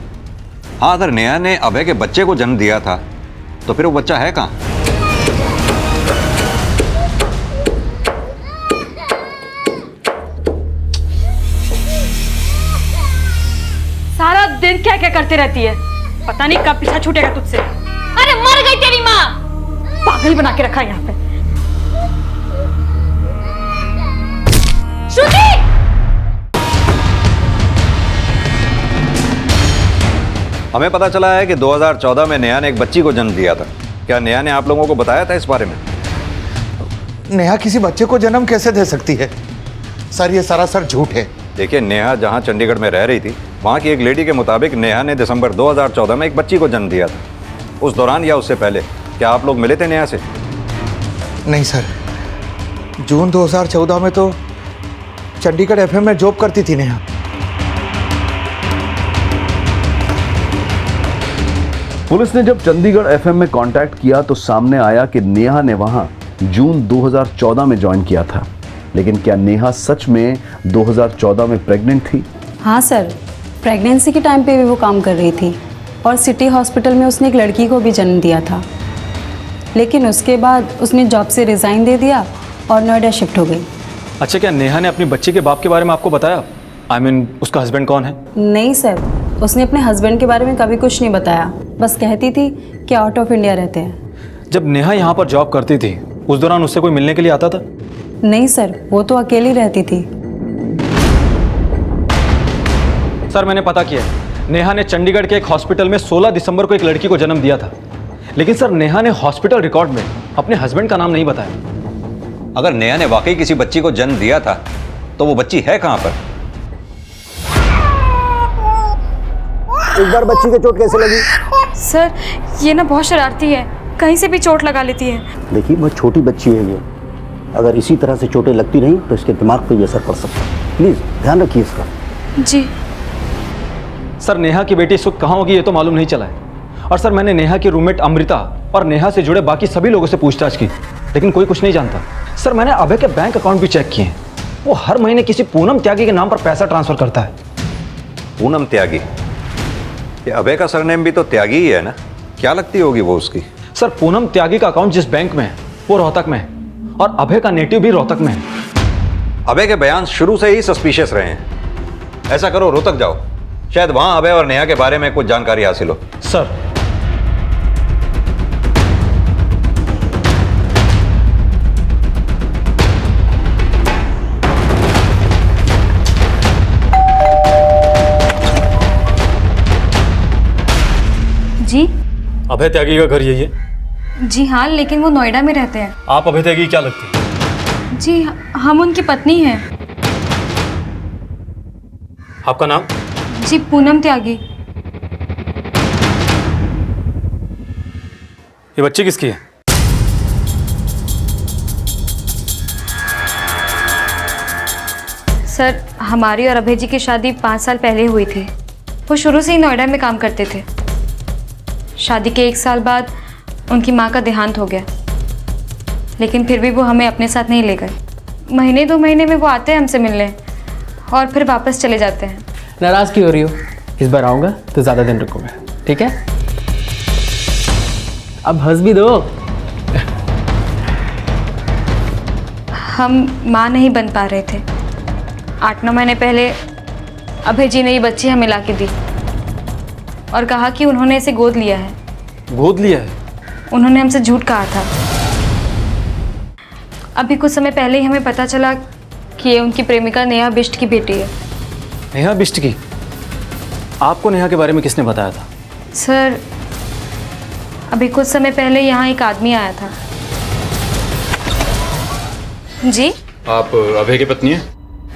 हाँ, अगर नेहा ने अभय के बच्चे को जन्म दिया था तो फिर वो बच्चा है कहाँ? सारा दिन क्या क्या करती रहती है, पता नहीं कब पीछा छूटेगा तुझसे। अरे मर गई तेरी माँ, पागल बना के रखा है यहाँ पे। श्रुति! हमें पता चला है कि 2014 में नेहा ने एक बच्ची को जन्म दिया था। क्या नेहा ने आप लोगों को बताया था इस बारे में? नेहा किसी बच्चे को जन्म कैसे दे सकती है? सर ये सरासर झूठ है। देखिए, नेहा जहां चंडीगढ़ में रह रही थी वहां की एक लेडी के मुताबिक नेहा ने दिसंबर 2014 में एक बच्ची को जन्म दिया था। उस दौरान या उससे पहले क्या आप लोग मिले थे नेहा से? नहीं सर, जून 2014 में तो चंडीगढ़ एफएम में जॉब करती थी नेहा। पुलिस ने जब चंडीगढ़ एफएम में कांटेक्ट किया तो सामने आया कि नेहा ने वहां जून 2014 में ज्वाइन किया था। लेकिन क्या नेहा सच में 2014 में प्रेग्नेंट थी? हाँ सर, प्रेगनेंसी के टाइम पे भी वो काम कर रही थी और सिटी हॉस्पिटल में उसने एक लड़की को भी जन्म दिया था। लेकिन उसके बाद उसने जॉब से रिज़ाइन दे दिया और नोएडा शिफ्ट हो गई। अच्छा, क्या नेहा ने अपनी बच्ची के बाप के बारे में आपको बताया? I mean, उसका हस्बैंड कौन है? नहीं सर, उसने अपने हस्बैंड के बारे में कभी कुछ नहीं बताया, बस कहती थी कि आउट ऑफ इंडिया रहते हैं। जब नेहा यहाँ पर जॉब करती थी उस दौरान उससे कोई मिलने के लिए आता था? नहीं सर, वो तो अकेली रहती थी। सर, मैंने पता किया, नेहा ने चंडीगढ़ के एक हॉस्पिटल में 16 दिसंबर को एक लड़की को जन्म दिया था। लेकिन सर, नेहा ने हॉस्पिटल रिकॉर्ड में अपने हस्बैंड का नाम नहीं बताया। अगर नेहा ने वाकई किसी बच्ची को जन्म दिया था तो वो बच्ची है कहां पर? एक बार बच्ची को चोट कैसे लगी? सर, ये ना बहुत शरारती है, कहीं से भी चोट लगा लेती है। देखिए, बहुत छोटी बच्ची है ये, अगर इसी तरह से चोटें लगती रहीं तो इसके दिमाग पे ये असर पड़ सकता है। प्लीज़ ध्यान रखिए इसका। जी सर, नेहा की बेटी इस वक्त कहाँ होगी ये तो मालूम नहीं चला है। और सर, मैंने नेहा की रूममेट अमृता और नेहा से जुड़े बाकी सभी लोगों से पूछताछ की, लेकिन कोई कुछ नहीं जानता। सर, मैंने अभय के बैंक अकाउंट भी चेक किए, वो हर महीने किसी पूनम त्यागी के नाम पर पैसा ट्रांसफर करता है। पूनम त्यागी? ये अभय का सरनेम भी तो त्यागी ही है ना? क्या लगती होगी वो उसकी? सर, पूनम त्यागी का अकाउंट जिस बैंक में है वो रोहतक में है और अभय का नेटिव भी रोहतक में है। अभय के बयान शुरू से ही सस्पिशियस रहे हैं। ऐसा करो, रोहतक जाओ, शायद वहां अभय और नेहा के बारे में कुछ जानकारी हासिल हो। सर, जी अभय त्यागी का घर यही है? जी हाँ, लेकिन वो नोएडा में रहते हैं। आप अभय त्यागी क्या लगते हैं? जी हम उनकी पत्नी हैं। आपका नाम? जी पूनम त्यागी। ये बच्ची किसकी है? सर, हमारी और अभय जी की शादी 5 साल पहले हुई थी। वो शुरू से ही नोएडा में काम करते थे। शादी के 1 साल बाद उनकी माँ का देहांत हो गया, लेकिन फिर भी वो हमें अपने साथ नहीं ले गए। महीने 2 महीने में वो आते हैं हमसे मिलने और फिर वापस चले जाते हैं। नाराज़ क्यों हो रही हो? इस बार आऊँगा तो ज़्यादा दिन रुकूंगा, ठीक है? अब हंस भी दो। हम माँ नहीं बन पा रहे थे। 8-9 महीने पहले अभय जी ने ये बच्ची हमें ला के दी और कहा कि उन्होंने इसे गोद लिया है। गोद लिया है? उन्होंने हमसे झूठ कहा था। अभी कुछ समय पहले ही हमें पता चला कि ये उनकी प्रेमिका नेहा बिष्ट की बेटी है। नेहा बिष्ट की? आपको नेहा के बारे में किसने बताया था? सर, अभी कुछ समय पहले यहाँ एक आदमी आया था। जी? आप अभय की पत्नी हैं?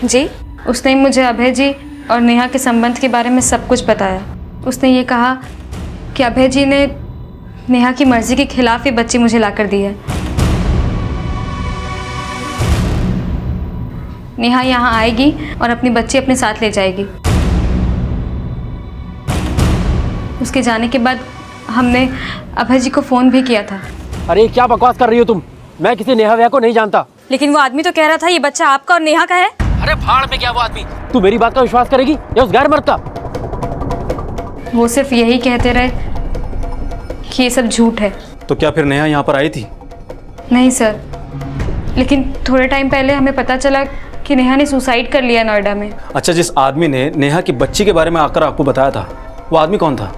जी, उसने मुझे अभय जी और नेहा के संबंध के बारे में सब कुछ बताया। उसने ये कहा कि अभय जी ने नेहा की मर्जी के खिलाफ ये बच्ची मुझे लाकर दी है। नेहा यहाँ आएगी और अपनी बच्ची अपने साथ ले जाएगी। उसके जाने के बाद हमने अभय जी को फ़ोन भी किया था। अरे क्या बकवास कर रही हो तुम? मैं किसी नेहा वेहा को नहीं जानता। लेकिन वो आदमी तो कह रहा था ये बच्चा आपका और नेहा का है। अरे भाड़ में क्या वो आदमी? तू मेरी बात का विश्वास करेगी या उस गैर मर्द का? वो सिर्फ यही कहते रहे कि ये सब झूठ है। तो क्या फिर नेहा यहाँ पर आई थी? नहीं सर, लेकिन थोड़े टाइम पहले हमें पता चला कि नेहा ने सुसाइड कर लिया नोएडा में। अच्छा, जिस आदमी ने नेहा की बच्ची के बारे में आकर आपको बताया था, वो आदमी कौन था?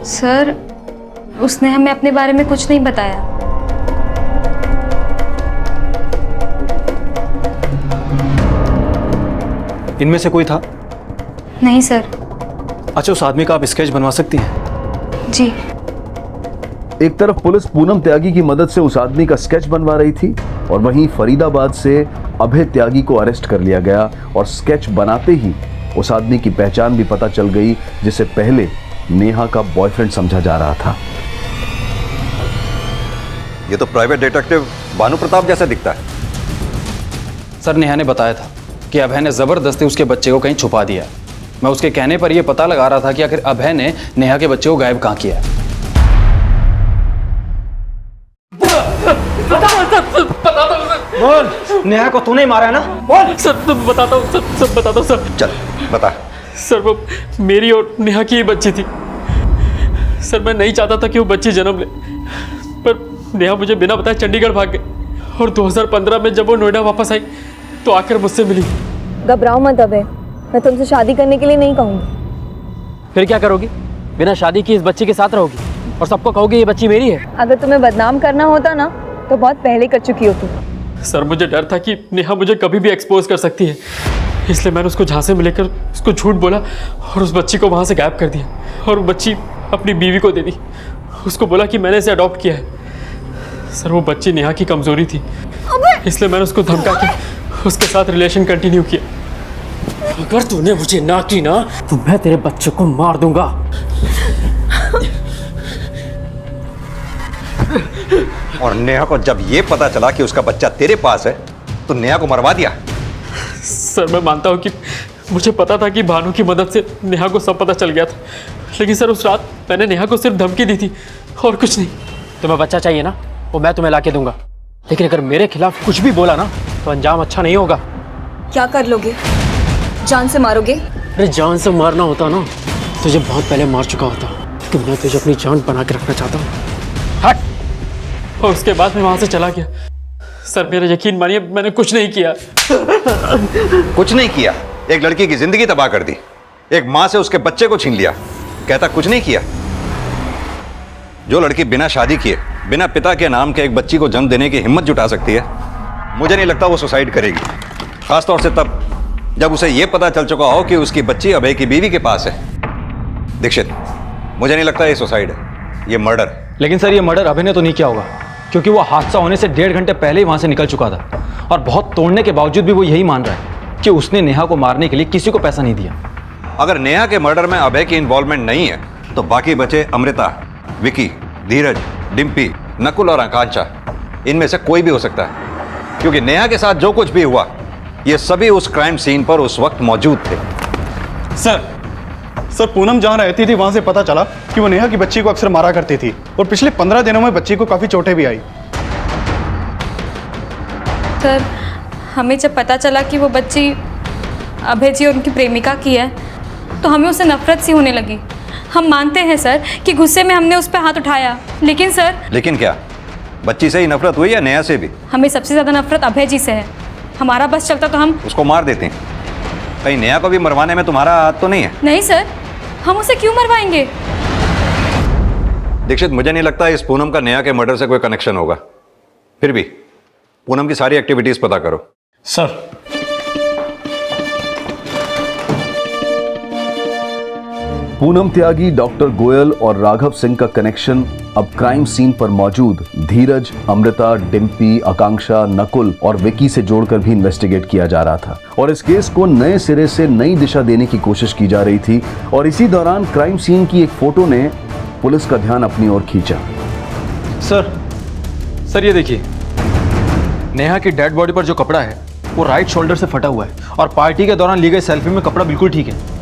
सर, उसने हमें अपने बारे में कुछ नहीं बताया। इनमें से कोई था? नहीं सर। अच्छा, उस आदमी का आप स्केच बनवा सकती हैं? जी। एक तरफ पुलिस पूनम त्यागी की मदद से उस आदमी का स्केच बनवा रही थी और वहीं फरीदाबाद से अभय त्यागी को अरेस्ट कर लिया गया और स्केच बनाते ही उस आदमी की पहचान भी पता चल गई जिसे पहले नेहा का बॉयफ्रेंड समझा जा रहा था। ये तो प्राइवेट डिटेक्टिव भानु प्रताप जैसा दिखता है। सर, नेहा ने बताया था कि अभय ने जबरदस्ती उसके बच्चे को कहीं छुपा दिया। मैं उसके कहने पर यह पता लगा रहा था कि आखिर अभय ने नेहा के बच्चे को गायब कहाँ किया। बता दो। नेहा को तूने ही मारा है ना? बोल। सर सब बताता हूँ, सब बताता हूँ सर। चल बता। सर वो मेरी और नेहा की ही बच्ची थी। सर मैं नहीं चाहता था कि वो बच्ची जन्म ले, पर नेहा मुझे बिना बताए चंडीगढ़ भाग गई और 2015 में जब वो नोएडा वापस आई तो आकर मुझसे मिली। घबराओ मत अबे, मैं तुमसे शादी करने के लिए नहीं कहूँगी। फिर क्या करोगी? बिना शादी की इस बच्ची के साथ रहोगी और सबको कहोगे ये बच्ची मेरी है? अगर तुम्हें बदनाम करना होता ना तो बहुत पहले कर चुकी हो तुम। सर मुझे डर था कि नेहा मुझे कभी भी एक्सपोज कर सकती है, इसलिए मैंने उसको झांसे में लेकर उसको झूठ बोला और उस बच्ची को वहाँ से गायब कर दिया और वो बच्ची अपनी बीवी को दे दी। उसको बोला कि मैंने इसे अडॉप्ट किया है। सर वो बच्ची नेहा की कमजोरी थी, इसलिए मैंने उसको धमका के उसके साथ रिलेशन कंटिन्यू किया। अगर तूने मुझे ना की ना तो मैं तेरे बच्चे को मार दूंगा। और नेहा को जब ये पता चला कि उसका बच्चा तेरे पास है तो नेहा को मरवा दिया। सर मैं मानता हूँ कि मुझे पता था कि भानु की मदद से नेहा को सब पता चल गया था, लेकिन सर उस रात मैंने नेहा को सिर्फ धमकी दी थी और कुछ नहीं। तुम्हें बच्चा चाहिए ना, वो मैं तुम्हें लाके दूंगा, लेकिन अगर मेरे खिलाफ कुछ भी बोला ना तो अंजाम अच्छा नहीं होगा। क्या कर लोगे? जान से मारोगे? अरे जान से मारना होता ना तुझे बहुत पहले मार चुका होता, लेकिन मैं तुझे अपनी जान बना के रखना चाहता हूँ। हट। और उसके बाद मैं वहाँ से चला गया। सर मेरा यकीन मानिए मैंने कुछ नहीं किया। कुछ नहीं किया? एक लड़की की जिंदगी तबाह कर दी, एक माँ से उसके बच्चे को छीन लिया, कहता कुछ नहीं किया? जो लड़की बिना शादी किए बिना पिता के नाम के एक बच्ची को जन्म देने की हिम्मत जुटा सकती है, मुझे नहीं लगता वो सुसाइड करेगी, खासतौर से तब जब उसे यह पता चल चुका हो कि उसकी बच्ची अभय की बीवी के पास है। दीक्षित, मुझे नहीं लगता ये सुसाइड है, ये मर्डर। लेकिन सर ये मर्डर अभय ने तो नहीं किया होगा, क्योंकि वो हादसा होने से 1.5 घंटे पहले ही वहां से निकल चुका था और बहुत तोड़ने के बावजूद भी वो यही मान रहा है कि उसने नेहा को मारने के लिए किसी को पैसा नहीं दिया। अगर नेहा के मर्डर में अभय की इन्वॉल्वमेंट नहीं है तो बाकी बचे अमृता, विकी, धीरज, डिम्पी, नकुल और आकांक्षा, इनमें से कोई भी हो सकता है, क्योंकि नेहा के साथ जो कुछ भी हुआ ये सभी उस क्राइम सीन पर उस वक्त मौजूद थे। सर पूनम जहाँ रहती थी वहां से पता चला कि वो नेहा की बच्ची को अक्सर मारा करती थी और पिछले 15 दिनों में बच्ची को काफी चोटें भी आई। सर हमें जब पता चला कि वो बच्ची अभय जी और उनकी प्रेमिका की है तो हमें उससे नफरत सी होने लगी। हम मानते हैं सर कि गुस्से में हमने उस पर हाथ उठाया, लेकिन सर। लेकिन क्या बच्ची से ही नफरत हुई या नेहा से भी? हमें सबसे ज्यादा नफरत अभय जी से है। हमारा बस चलता तो हम उसको मार देते हैं। कहीं नेहा को भी मरवाने में तुम्हारा हाथ तो नहीं है? नहीं सर, हम उसे क्यों मरवाएंगे? दीक्षित, मुझे नहीं लगता इस पूनम का नेहा के मर्डर से कोई कनेक्शन होगा। फिर भी पूनम की सारी एक्टिविटीज पता करो। सर पूनम त्यागी, डॉक्टर गोयल और राघव सिंह का कनेक्शन अब क्राइम सीन पर मौजूद धीरज, अमृता, डिम्पी, आकांक्षा, नकुल और विकी से जोड़कर भी इन्वेस्टिगेट किया जा रहा था और इस केस को नए सिरे से नई दिशा देने की कोशिश की जा रही थी। और इसी दौरान क्राइम सीन की एक फोटो ने पुलिस का ध्यान अपनी ओर खींचा। सर ये देखिए, नेहा की डेड बॉडी पर जो कपड़ा है वो राइट शोल्डर से फटा हुआ है और पार्टी के दौरान ली गई सेल्फी में कपड़ा बिल्कुल ठीक है।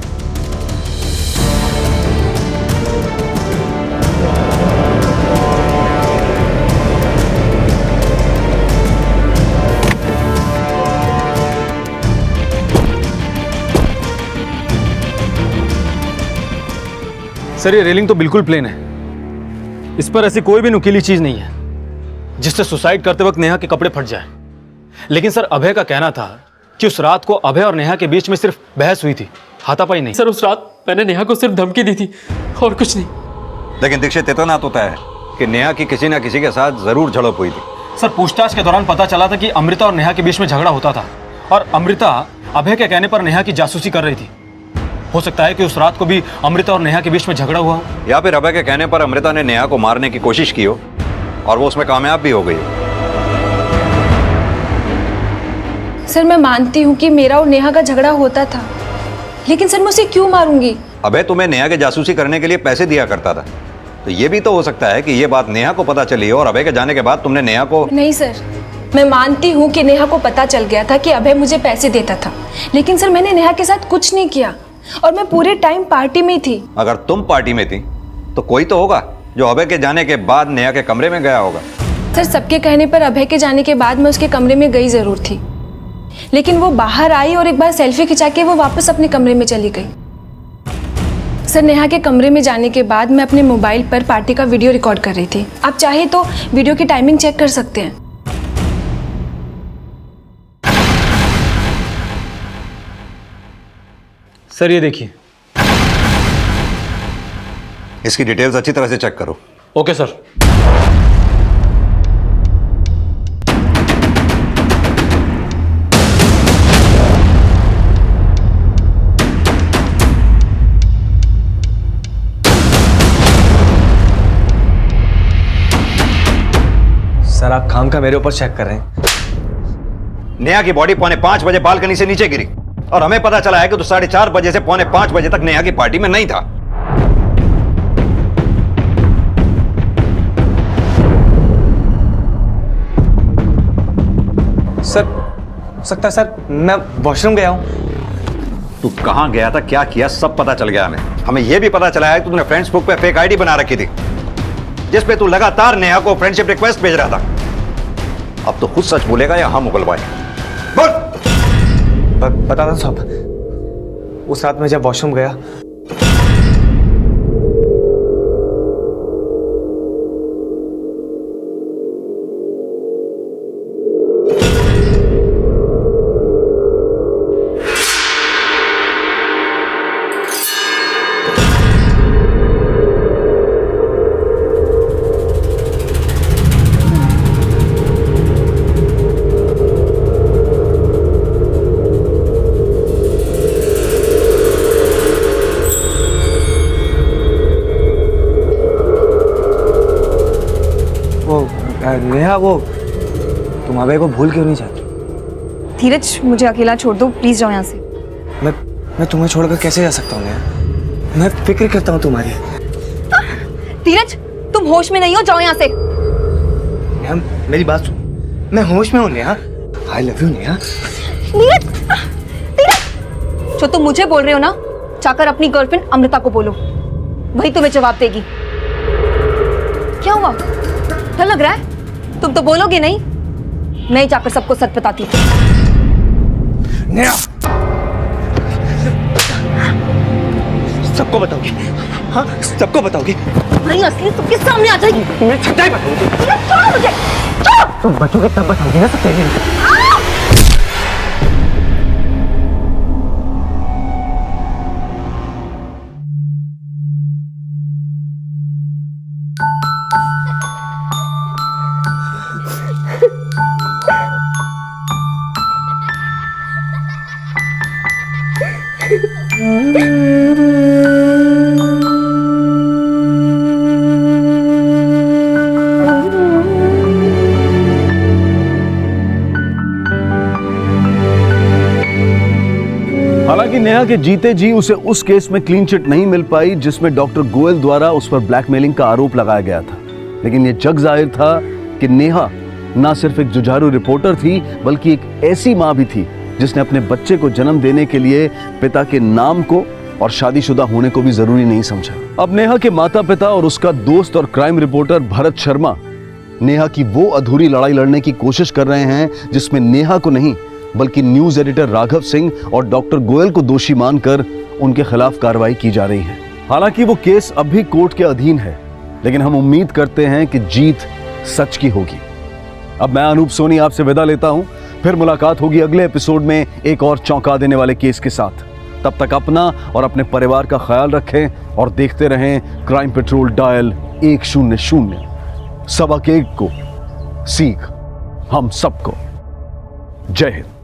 सर ये रेलिंग तो बिल्कुल प्लेन है, इस पर ऐसी कोई भी नुकीली चीज नहीं है जिससे सुसाइड करते वक्त नेहा के कपड़े फट जाए। लेकिन सर अभय का कहना था कि उस रात को अभय और नेहा के बीच में सिर्फ बहस हुई थी, हाथापाई नहीं। सर उस रात मैंने नेहा को सिर्फ धमकी दी थी और कुछ नहीं। लेकिन दीक्षित, इतना तो तय है कि नेहा की किसी ना किसी के साथ जरूर झड़प हुई थी। सर पूछताछ के दौरान पता चला था कि अमृता और नेहा के बीच में झगड़ा होता था और अमृता अभय के कहने पर नेहा की जासूसी कर रही थी। हो सकता है कि उस रात को भी अमृता और नेहा के बीच में झगड़ा हुआ हो, या फिर अभय के कहने पर अमृता ने नेहा को मारने की कोशिश की हो और वो उसमें कामयाब भी हो गई। सर मैं मानती हूँ कि मेरा और नेहा का झगड़ा होता था, लेकिन सर मैं उसे क्यों मारूंगी? अभय तुम्हें नेहा के जासूसी करने के लिए पैसे दिया करता था, तो ये भी तो हो सकता है कि ये बात नेहा को पता चली और अभय के जाने के बाद तुमने नेहा को। नहीं सर, मैं मानती हूँ कि नेहा को पता चल गया था कि अभय मुझे पैसे देता था, लेकिन सर मैंने नेहा के साथ कुछ नहीं किया और मैं पूरे टाइम पार्टी में थी। अगर तुम पार्टी में थी तो कोई तो होगा जो अभय के जाने के बाद नेहा के कमरे में गया होगा। सर सबके कहने पर अभय के जाने के बाद मैं उसके कमरे में गई जरूर थी, लेकिन वो बाहर आई और एक बार सेल्फी खिंचा के वो वापस अपने कमरे में चली गई। सर, नेहा के कमरे में जाने के बाद मैं अपने मोबाइल पर पार्टी का वीडियो रिकॉर्ड कर रही थी। आप चाहे तो वीडियो की टाइमिंग चेक कर सकते हैं। सर ये देखिए। इसकी डिटेल्स अच्छी तरह से चेक करो। Okay sir. सर आप खाम का मेरे ऊपर चेक कर रहे हैं। नेहा की बॉडी 4:45 बजे बालकनी से नीचे गिरी और हमें पता चला है कि तो 4:30 बजे से 4:45 बजे तक नेहा की पार्टी में नहीं था। सर सकता सर मैं वॉशरूम गया हूं। तू कहां गया था, क्या किया, सब पता चल गया हमें यह भी पता चला है कि तूने फेसबुक पे फेक आईडी बना रखी थी जिस पे तू लगातार नेहा को फ्रेंडशिप रिक्वेस्ट भेज रहा था। अब तो खुद सच बोलेगा या हम उगलवाए? बोल। बता दो साहब, उस रात में जब वॉशरूम गया नेहा, वो तुम अभय को भूल क्यों नहीं जाती? धीरज, मुझे अकेला छोड़ दो प्लीज, जाओ यहाँ से। मैं तुम्हें छोड़कर कैसे जा सकता हूँ नेहा? मैं फिक्र करता हूँ तुम्हारी। धीरज, तुम होश में नहीं हो, जाओ यहाँ से। नेहा मेरी बात सुन, मैं होश में हूँ Neha. I love you Neha. जो तुम मुझे बोल रहे हो ना, जाकर अपनी गर्लफ्रेंड अमृता को बोलो, वही तुम्हें जवाब देगी। क्या हुआ, डर लग रहा है? तुम तो बोलोगे नहीं, मैं ही जाकर सबको सच बताती हूँ। सबको बताओगी? हाँ सबको बताओगी? नहीं, असली सबके सामने आ जाएगी। तुम्हें छटाई बताऊंगी। छोड़ो मुझे, छोड़ो। तुम बचोगे तब बताओगी ना सब। हालांकि नेहा के जीते जी उसे उस केस में क्लीन चिट नहीं मिल पाई जिसमें डॉक्टर गोयल द्वारा उस पर ब्लैकमेलिंग का आरोप लगाया गया था, लेकिन यह जग जाहिर था कि नेहा न सिर्फ एक जुझारू रिपोर्टर थी बल्कि एक ऐसी मां भी थी जिसने अपने बच्चे को जन्म देने के लिए पिता के नाम को और शादीशुदा होने को भी जरूरी नहीं समझा। अब नेहा के माता पिता और उसका दोस्त और क्राइम रिपोर्टर भरत शर्मा नेहा की वो अधूरी लड़ाई लड़ने की कोशिश कर रहे हैं जिसमें नेहा को नहीं बल्कि न्यूज एडिटर राघव सिंह और डॉक्टर गोयल को दोषी मानकर उनके खिलाफ कार्रवाई की जा रही है। हालांकि वो केस अब भी कोर्ट के अधीन है, लेकिन हम उम्मीद करते हैं कि जीत सच की होगी। अब मैं अनूप सोनी आपसे विदा लेता हूं, फिर मुलाकात होगी अगले एपिसोड में एक और चौंका देने वाले केस के साथ। तब तक अपना और अपने परिवार का ख्याल रखें और देखते रहें क्राइम पेट्रोल डायल 100। सबक एक को सीख हम सबको। जय हिंद।